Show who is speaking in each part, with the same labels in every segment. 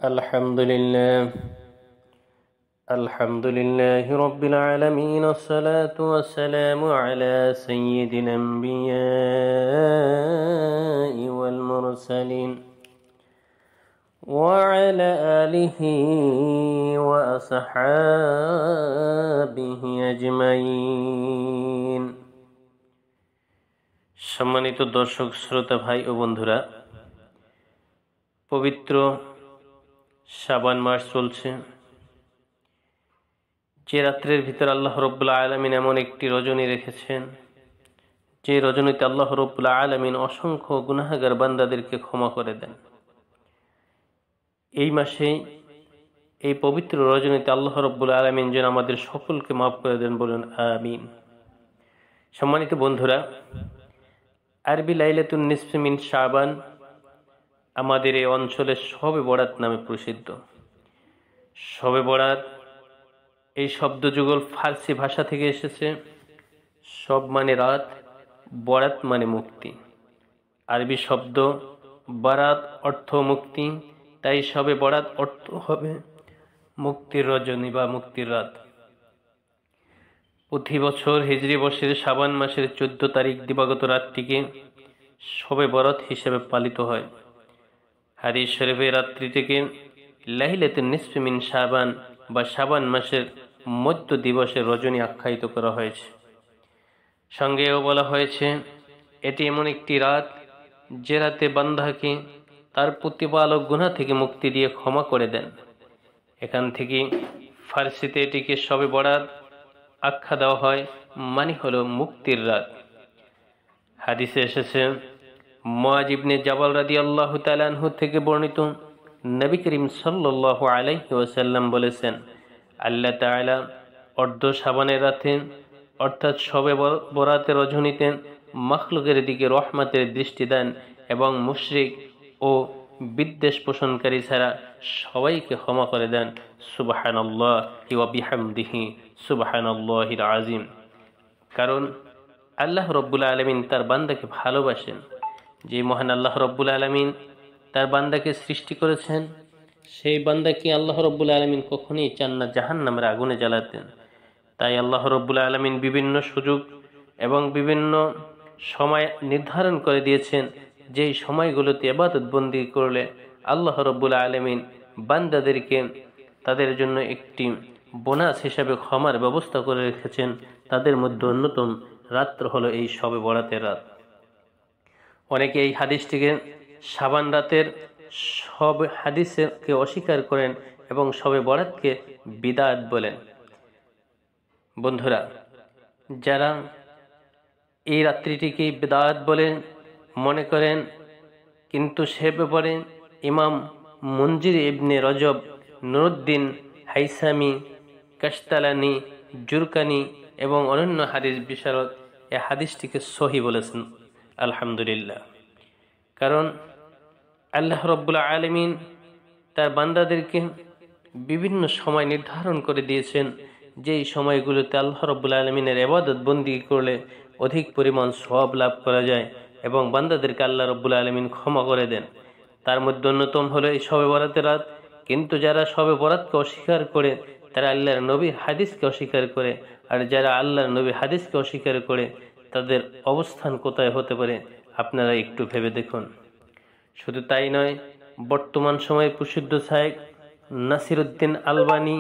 Speaker 1: الحمد لله الحمد لله رب العالمين والصلاة والسلام على سيد الأنبياء والمرسلين وعلى آله وأصحابه أجمعين। সম্মানিত দর্শক শ্রোতা ভাই ও বন্ধুরা, পবিত্র শাবান মাস চলছে। যে রাত্রের ভিতর আল্লাহ রব্বুল আলামিন এমন একটি রজনী রেখেছেন, যে রজনীতে আল্লাহ রব্বুল আলামিন অসংখ্য গুনাহগার বান্দাদেরকে ক্ষমা করে দেন। এই মাসে এই পবিত্র রজনীতে আল্লাহ রব্বুল আলামিন যেন আমাদের সকলকে মাফ করে দেন, বলুন আমিন। সম্মানিত বন্ধুরা, আরবি লাইলাতুন নিসফি মিন শাবান আমাদের এই অঞ্চলে শবে বরাত নামে প্রসিদ্ধ। শবে বরাত এই শব্দযুগল ফার্সি ভাষা থেকে এসেছে। শব মানে রাত, বরাত মানে মুক্তি। আরবি শব্দ বারাত অর্থ মুক্তি, তাই শবে বরাত অর্থ হবে মুক্তির রজনী বা মুক্তির রাত। প্রতি বছর হিজরি বর্ষের শাবান মাসের 14 তারিখ দিবাগত রাতটিকে শবে বরাত হিসেবে পালিত হয়। হাদিস শরীফে রাত্রিটিকে লাইলাতুন নিসফি মিন শাবান বা শাবান মাসের মধ্য দিবসের রজনী আখ্যায়িত করা হয়েছে। সঙ্গেও বলা হয়েছে এটি এমন একটি রাত যে রাতে বান্দাকে তার প্রতিপালক গুনাহ থেকে মুক্তি দিয়ে ক্ষমা করে দেন। এখান থেকে ফার্সিতে এটিকে শবে বরাত আখ্যা দেওয়া হয়, মানে হলো মুক্তির রাত। হাদিসে এসেছে, মুআয ইবনে জাবাল রাদিয়াল্লাহু তাআলা আনহু থেকে বর্ণিত, নবী করিম সাল্লাল্লাহু আলাইহি ওয়াসাল্লাম বলেছেন, আল্লাহ তাআলা অর্ধ শাবানের রাতে অর্থাৎ শবে বরাতের রজনীতে মাখলুকের দিকে রহমতের দৃষ্টি দেন এবং মুশরিক ও বিদ্বেষ পোষণকারী ছাড়া সবাইকে ক্ষমা করে দেন। সুবহানাল্লাহি ওয়া বিহামদিহি সুবহানাল্লাহিল আযীম। কারণ আল্লাহ রব্বুল আলামিন তার বান্দাকে ভালোবাসেন। যে মহান আল্লাহ রব্বুল আলামিন তার বান্দাকে সৃষ্টি করেছেন, সেই বান্দাকে আল্লাহ রব্বুল আলামিন কখনোই চান না জাহান্নামের আগুনে জ্বালাতেন। তাই আল্লাহ রব্বুল আলামিন বিভিন্ন সুযোগ এবং বিভিন্ন সময় নির্ধারণ করে দিয়েছেন, যেই সময়গুলোতে ইবাদত বন্দি করলে আল্লাহ রব্বুল আলামিন বান্দাদেরকে তাদের জন্য একটি বোনাস হিসাবে ক্ষমার ব্যবস্থা করে রেখেছেন। তাদের মধ্যে অন্যতম রাত্র হলো এই শবে বরাতের রাত। অনেকে এই হাদিসটিকে শাবান রাতের সব হাদিসকে অস্বীকার করেন এবং শবে বরাতকে বিদআত বলেন। বন্ধুরা, যারা এই রাত্রিটিকে বিদআত বলে মনে করেন, কিন্তু সে ব্যাপারে ইমাম মুনজির ইবনে রজব, নুরউদ্দিন হাইসামি, কাশতালানি, জুরকানি এবং অন্যান্য হাদিস বিশারদ এই হাদিসটিকে সহি বলেছেন। আলহামদুলিল্লাহ। কারণ আল্লাহ রব্বুল আলামিন তার বান্দাদেরকে বিভিন্ন সময় নির্ধারণ করে দিয়েছেন, যেই সময়গুলোতে আল্লাহ রব্বুল আলামিনের ইবাদত বন্দি করলে অধিক পরিমাণ সওয়াব লাভ করা যায় এবং বান্দাদেরকে আল্লাহ রব্বুল আলামিন ক্ষমা করে দেন। তার মধ্যে অন্যতম হলো এই শবে বরাতের রাত। কিন্তু যারা শবে বরাতকে অস্বীকার করে তারা আল্লাহর নবীর হাদিসকে অস্বীকার করে, আর যারা আল্লাহর নবীর হাদিসকে অস্বীকার করে তাদের অবস্থান কোথায় হতে পারে আপনারা একটু ভেবে দেখুন। শুধু তাই নয়, বর্তমান সময়ে প্রসিদ্ধ শায়েখ নাসিরউদ্দিন আলবানী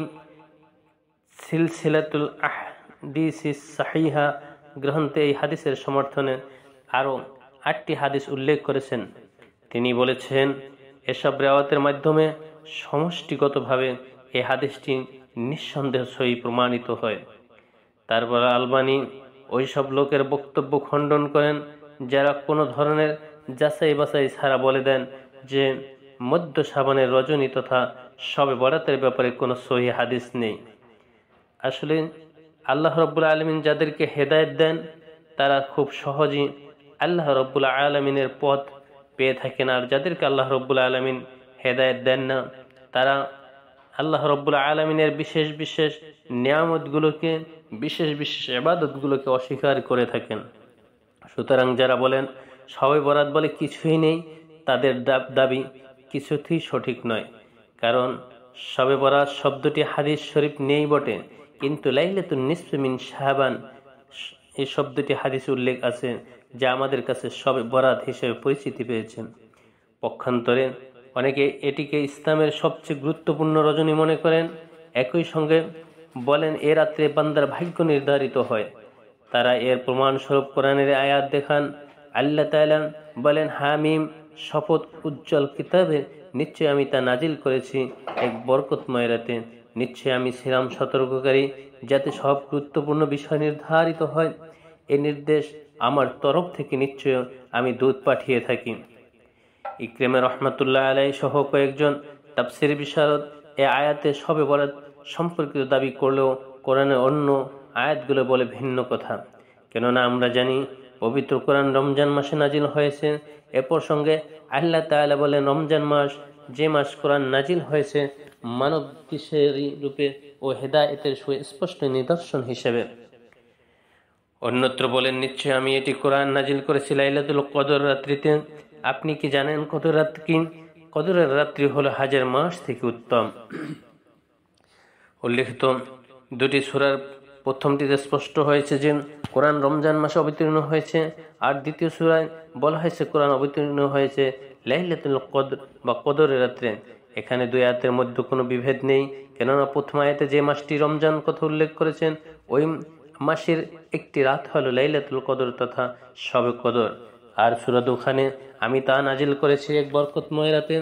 Speaker 1: সিলসিলাতুল আহদিসিস সাহিহা গ্রন্থে এই হাদিসের সমর্থনে আরও 8টি হাদিস উল্লেখ করেছেন। তিনি বলেছেন, এসব রিওয়ায়াতের মাধ্যমে সমষ্টিগতভাবে এই হাদিসটি নিঃসন্দেহ সহি প্রমাণিত হয়। তারপর আলবানী ওই সব লোকের বক্তব্য খণ্ডন করেন যারা কোনো ধরনের যাচাই বাছাই ছাড়া বলে দেন যে মধ্য শাবানের রজনী তথা শবে বরাতের ব্যাপারে কোনো সহি হাদিস নেই। আসলে আল্লাহ রব্বুল আলামিন যাদেরকে হেদায়েত দেন তারা খুব সহজেই আল্লাহ রব্বুল আলামিনের পথ পেয়ে থাকেন, আর যাদেরকে আল্লাহ রব্বুল আলামিন হেদায়েত দেন না তারা আল্লাহ রব্বুল আলামিনের বিশেষ বিশেষ নিয়ামতগুলোকে, বিশেষ বিশেষ ইবাদতগুলোকে অস্বীকার করে থাকেন। সুতরাং যারা বলেন শবে বরাত বলে কিছুই নেই, তাদের দাবি কিছুতেই সঠিক নয়। কারণ শবে বরাত শব্দটি হাদিস শরীফ নেই বটে, কিন্তু লাইলাতুন নিসফি মিন শাবান এই শব্দটি হাদিসে উল্লেখ আছে, যা আমাদের কাছে শবে বরাত হিসেবে পরিচিতি পেয়েছেন। পক্ষান্তরে অনেকে এটিকে ইসলামের সবচেয়ে গুরুত্বপূর্ণ রজনী মনে করেন, একই সঙ্গে বলেন এ রাত্রে বান্দার ভাগ্য নির্ধারিত হয়। তারা এর প্রমাণস্বরূপ কোরআনের আয়াত দেখান। আল্লাহ তাআলা বলেন, হামিম, শপথ উজ্জ্বল কিতাবে, নিশ্চয় আমি তা নাজিল করেছি এক বরকতময় রাতে। নিশ্চয় আমি ছিলাম সতর্ককারী, যাতে সব গুরুত্বপূর্ণ বিষয় নির্ধারিত হয়। এই নির্দেশ আমার তরফ থেকে, নিশ্চয় আমি দূত পাঠিয়ে থাকি। ইকরিমা রহমাতুল্লাহ আলাইহি সহ কয়েকজন তাফসীর বিশারদ এ আয়াতে শবে বরাত সম্পর্কিত দাবি করলেও কোরআনের অন্য আয়াতগুলো বলে ভিন্ন কথা। কেননা আমরা জানি পবিত্র কোরআন রমজান মাসে নাজিল হয়েছে। এ প্রসঙ্গে আল্লাহ তাআলা বলেন, রমজান মাস, যে মাস কোরআন নাজিল হয়েছে মানব দিশেরি রূপে ও হেদায়েতের সুস্পষ্ট নিদর্শন হিসেবে। অন্যত্র বলেন, নিশ্চয় আমি এটি কোরআন নাজিল করেছি লাইলাতুল কদর রাত্রিতে। আপনি কি জানেন কদর রাত কি? কদরের রাত্রি হলো হাজার মাস থেকে উত্তম। উল্লেখিত দুটি সূরার প্রথমটিতে স্পষ্ট হয়েছে যে কোরআন রমজান মাসে অবতীর্ণ হয়েছে, আর দ্বিতীয় সূরায় বলা হয়েছে কোরআন অবতীর্ণ হয়েছে লাইলাতুল কদর বা কদরের রাত্রে। এখানে দুই আয়াতের মধ্যে কোনো বিভেদ নেই, কেননা প্রথম আয়াতে যে মাসটি রমজান কথা উল্লেখ করেছেন ওই মাসের একটি রাত হলো লাইলাতুল কদর তথা শবে কদর। আর সূরা দুখানে আমি তা নাজিল করেছি এক বরকতময় রাতে।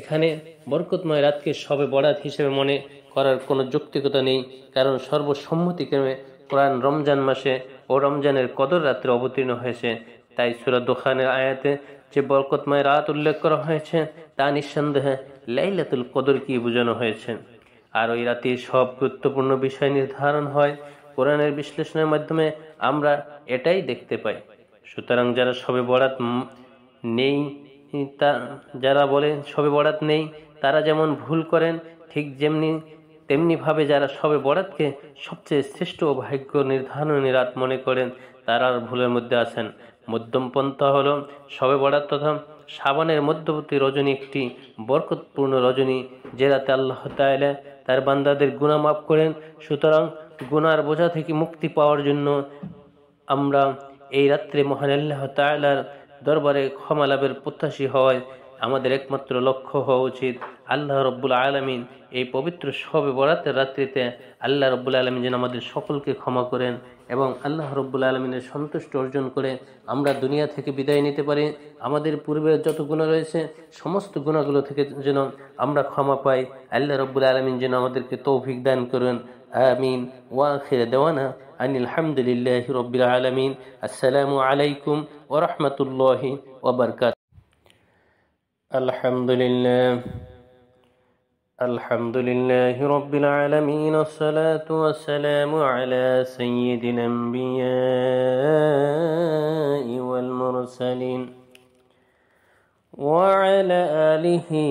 Speaker 1: এখানে বরকতময় রাতকে শবে বরাত হিসেবে মনে করার কোনো যৌক্তিকতা নেই, কারণ সর্বসম্মতিক্রমে কোরআন রমজান মাসে ও রমজানের কদর রাত্রে অবতীর্ণ হয়েছে। তাই সূরা দুখানের আয়াতে যে বরকতময় রাত উল্লেখ করা হয়েছে তা নিঃসন্দেহে লাইলাতুল কদর কি বোঝানো হয়েছে। আর ওই রাতে সব গুরুত্বপূর্ণ বিষয় নির্ধারণ হয়। কোরআনের বিশ্লেষণের মাধ্যমে আমরা এটাই দেখতে পাই। সুতরাং যারা শবে বরাত নেই, যারা বলে শবে বরাত নেই, তারা যেমন ভুল করেন, ঠিক তেমনিভাবে যারা শবে বরাতকে সবচেয়ে শ্রেষ্ঠ ও ভাগ্য নির্ধারণী রাত মনে করেন, তারা ভুলের মধ্যে আছেন। মধ্যম পন্থা হলো শবে বরাত তথা শাবানের মধ্যবর্তী রজনী একটি বরকতপূর্ণ রজনী, যে রাতে আল্লাহ তাআলা তার বান্দাদের গুনাহ মাফ করেন। সুতরাং গুনার বোঝা থেকে মুক্তি পাওয়ার জন্য আমরা এই রাত্রে মহান আল্লাহ তাআলার দরবারে ক্ষমা লাভের প্রত্যাশী হওয়ায় আমাদের একমাত্র লক্ষ্য হওয়া উচিত। আল্লাহ রব্বুল আলামিন এই পবিত্র শবে বরাতের রাত্রিতে আল্লাহ রব্বুল আলামিন যেন আমাদের সকলকে ক্ষমা করেন এবং আল্লাহ রব্বুল আলামিনের সন্তুষ্ট অর্জন করে আমরা দুনিয়া থেকে বিদায় নিতে পারি। আমাদের পূর্বে যত গুনাহ রয়েছে সমস্ত গুনাহগুলো থেকে যেন আমরা ক্ষমা পাই। আল্লাহ রব্বুল আলামিন যেন আমাদেরকে তৌফিক দান করেন। আমিন। ওয়া আখির দাওয়ানা আনিল হামদুলিল্লাহি রাব্বিল আলামিন। আসসালামু আলাইকুম ওয়া রাহমাতুল্লাহি ওয়া বারাকাতুহু। আলহামদুলিল্লাহি রাব্বিল আলামিন। আসসালাতু ওয়াসসালামু আলা সাইয়্যিদিল আমবিয়াই ওয়াল মুরসালিন ওয়া আলা আলিহি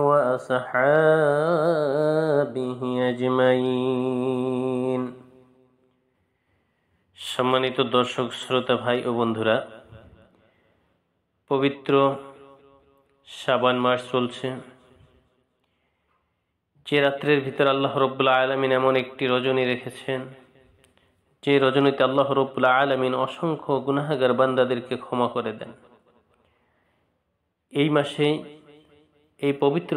Speaker 1: ওয়া আসহাবিহি আজমাইন। সম্মানিত দর্শক শ্রোতা ভাই ও বন্ধুরা, পবিত্র শাবান মাস চলছে, যে রাত্রের ভিতর আল্লাহ রব্বুল আলামিন এমন একটি রজনী রেখেছেন, যে রজনীতে আল্লাহ রব্বুল আলামিন অসংখ্য গুনাহগার বান্দাদেরকে ক্ষমা করে দেন। এই মাসে এই পবিত্র